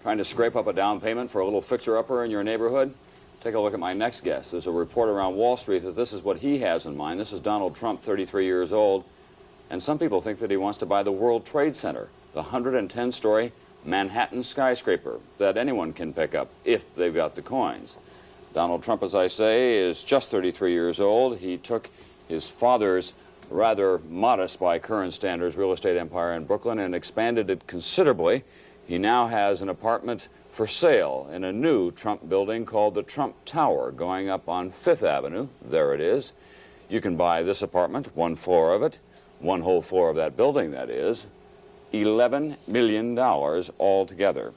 Trying to scrape up a down payment for a little fixer-upper in your neighborhood? Take a look at my next guest. There's a report around Wall Street that this is what he has in mind. This is Donald Trump, 33 years old, and some people think that he wants to buy the World Trade Center, the 110-story Manhattan skyscraper that anyone can pick up if they've got the coins. Donald Trump, as I say, is just 33 years old. He took his father's rather modest by current standards real estate empire in Brooklyn and expanded it considerably. He now has an apartment for sale in a new Trump building called the Trump Tower, going up on Fifth Avenue. There it is. You can buy this apartment, one floor of it, one whole floor of that building, that is, $11 million altogether.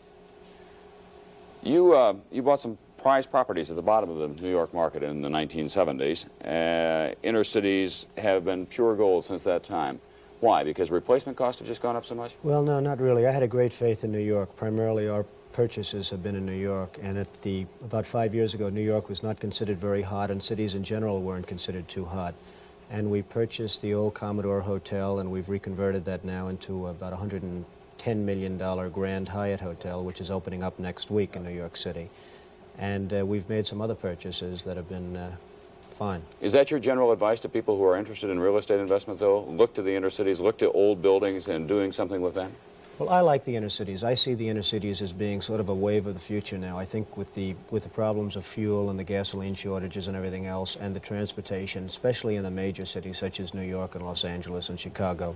You bought some prized properties at the bottom of the New York market in the 1970s. Inner cities have been pure gold since that time. Why? Because replacement costs have just gone up so much? Well, no, not really. I had a great faith in New York. Primarily, our purchases have been in New York, and about 5 years ago, New York was not considered very hot, and cities in general weren't considered too hot. And we purchased the old Commodore Hotel, and we've reconverted that now into about $110 million Grand Hyatt Hotel, which is opening up next week in New York City. And we've made some other purchases that have been fine. Is that your general advice to people who are interested in real estate investment, though? Look to the inner cities, look to old buildings and doing something with them? Well, I like the inner cities. I see the inner cities as being sort of a wave of the future now. I think with the problems of fuel and the gasoline shortages and everything else, and the transportation, especially in the major cities such as New York and Los Angeles and Chicago,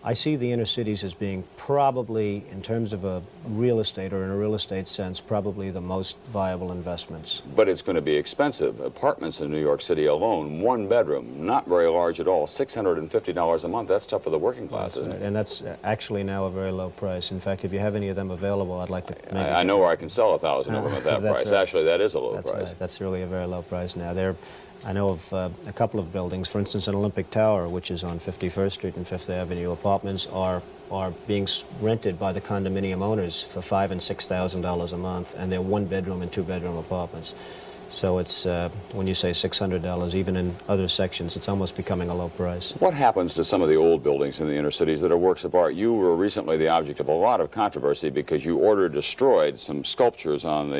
I see the inner cities as being probably, in terms of a real estate or in a real estate sense, probably the most viable investments. But it's going to be expensive. Apartments in New York City alone, one bedroom, not very large at all, $650 a month. That's tough for the working class, isn't it? And that's actually now a very low price. In fact, if you have any of them available, I'd like to... I know where I can sell 1,000 of them at that price. Right. Actually, that is a low That's price. Right. That's really a very low price now. I know of a couple of buildings, for instance, an Olympic Tower, which is on 51st Street and Fifth Avenue. Apartments are being rented by the condominium owners for $5,000 and $6,000 a month, and they're one-bedroom and two-bedroom apartments. So it's, when you say $600, even in other sections, it's almost becoming a low price. What happens to some of the old buildings in the inner cities that are works of art? You were recently the object of a lot of controversy because you destroyed some sculptures on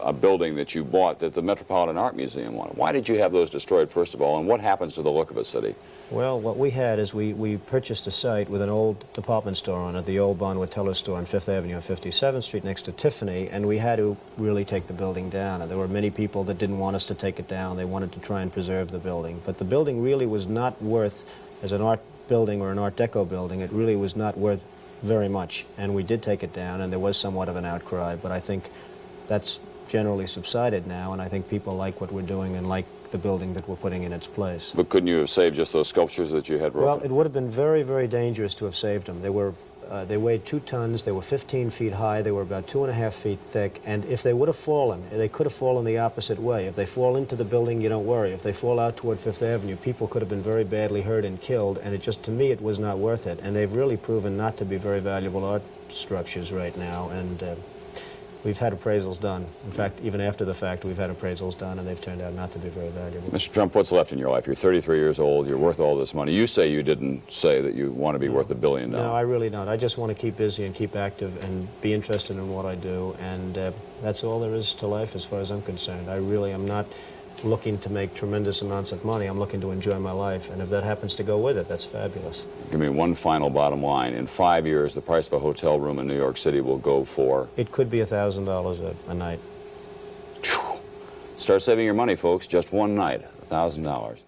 a building that you bought that the Metropolitan Art Museum wanted. Why did you have those destroyed, first of all, and what happens to the look of a city? Well, what we had is we purchased a site with an old department store on it, the old Bonwit Teller store on Fifth Avenue and 57th Street next to Tiffany, and we had to really take the building down. And there were many people that didn't want us to take it down. They wanted to try and preserve the building. But the building really was not worth, as an art building or an Art Deco building, it really was not worth very much. And we did take it down, and there was somewhat of an outcry, but I think that's generally subsided now, and I think people like what we're doing and like the building that we're putting in its place. But couldn't you have saved just those sculptures that you had broken? Well, it would have been very, very dangerous to have saved them. They weighed 2 tons, they were 15 feet high, they were about 2.5 feet thick, and if they would have fallen, they could have fallen the opposite way. If they fall into the building, you don't worry. If they fall out toward Fifth Avenue, people could have been very badly hurt and killed, and to me, it was not worth it. And they've really proven not to be very valuable art structures right now, and we've had appraisals done. In fact, even after the fact, we've had appraisals done, and they've turned out not to be very valuable. Mr. Trump, what's left in your life? You're 33 years old. You're worth all this money. You say you didn't say that you want to be worth $1 billion. No, I really don't. I just want to keep busy and keep active and be interested in what I do, and that's all there is to life as far as I'm concerned. I really am not looking to make tremendous amounts of money. I'm looking to enjoy my life, and if that happens to go with it, that's fabulous. Give me one final bottom line. In 5 years, the price of a hotel room in New York City will go for? It could be $1,000 a night. Start saving your money, folks. Just one night, $1,000.